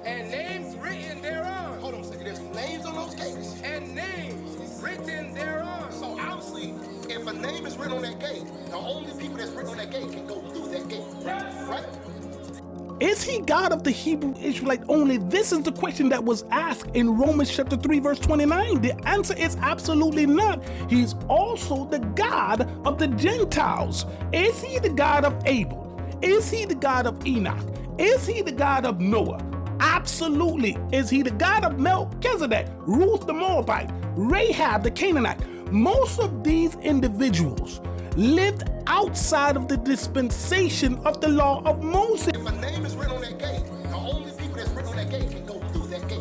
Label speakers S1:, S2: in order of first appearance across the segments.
S1: and names written thereon.
S2: Hold on a second. There's names on those gates.
S1: And names written thereon.
S2: So obviously, if a name is written on that gate, the only people that's written on that gate can go through that gate. Right?
S3: Is he God of the Hebrew Israelite only? This is the question that was asked in Romans chapter 3 verse 29. The answer is absolutely not. He's also the God of the Gentiles. Is he the God of Abel? Is he the God of Enoch? Is he the God of Noah? Absolutely. Is he the God of Melchizedek, Ruth the Moabite, Rahab the Canaanite? Most of these individuals lived outside of the dispensation of the law of Moses.
S2: If a name is written on that gate, the only people that's written on that gate can go through that gate.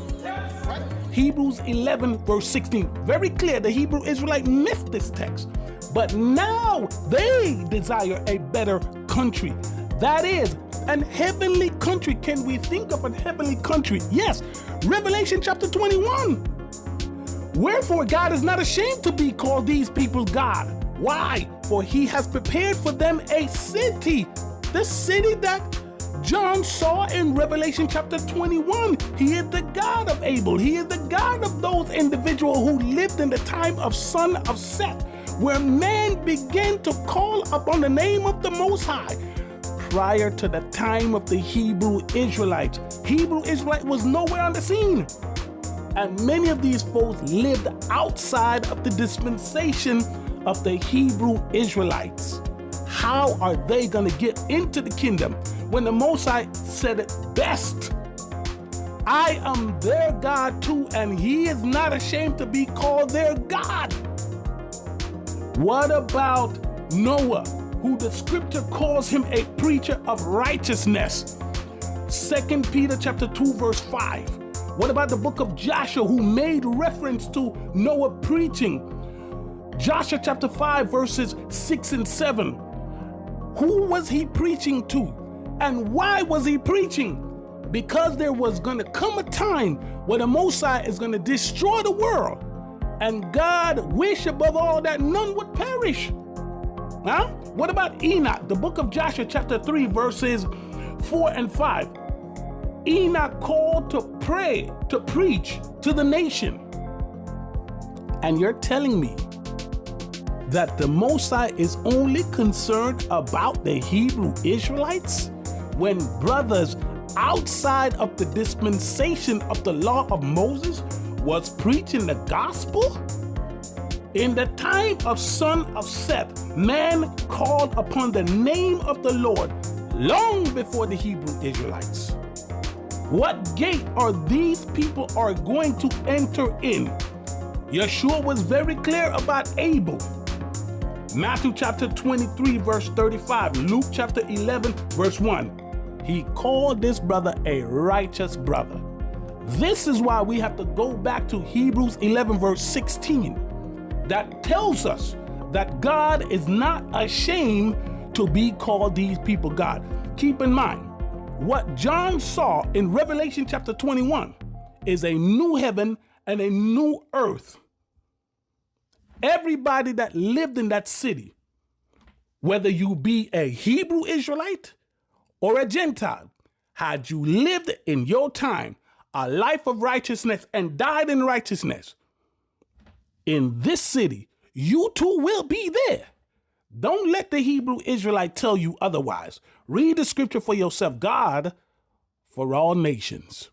S2: Right?
S3: Hebrews 11 verse 16. Very clear, the Hebrew Israelite missed this text. But now they desire a better country. That is, an heavenly country. Can we think of a heavenly country? Yes. Revelation chapter 21. Wherefore God is not ashamed to be called these people God. Why? For he has prepared for them a city. The city that John saw in Revelation chapter 21. He is the God of Abel. He is the God of those individuals who lived in the time of son of Seth, where man began to call upon the name of the Most High. Prior to the time of the Hebrew Israelites, Hebrew Israelite was nowhere on the scene. And many of these folks lived outside of the dispensation of the Hebrew Israelites. How are they going to get into the kingdom when the Most High said it best? I am their God too, and he is not ashamed to be called their God. What about Noah, who the scripture calls him a preacher of righteousness? 2 Peter chapter 2 verse 5. What about the book of Joshua, who made reference to Noah preaching? Joshua chapter 5 verses 6 and 7. Who was he preaching to? And why was he preaching? Because there was going to come a time where the Most High is going to destroy the world. And God wished above all that none would perish. Huh? What about Enoch? The book of Joshua chapter 3 verses 4 and 5. Enoch called to pray, to preach to the nation. And you're telling me that the Most High is only concerned about the Hebrew Israelites when brothers outside of the dispensation of the law of Moses was preaching the gospel? In the time of son of Seth, man called upon the name of the Lord long before the Hebrew Israelites. What gate are these people are going to enter in? Yeshua was very clear about Abel. Matthew chapter 23 verse 35, Luke chapter 11 verse 1. He called this brother a righteous brother. This is why we have to go back to Hebrews 11 verse 16. That tells us that God is not ashamed to be called these people God. Keep in mind, what John saw in Revelation chapter 21 is a new heaven and a new earth. Everybody that lived in that city, whether you be a Hebrew Israelite or a Gentile, had you lived in your time a life of righteousness and died in righteousness, in this city, you too will be there. Don't let the Hebrew Israelite tell you otherwise. Read the scripture for yourself. God for all nations.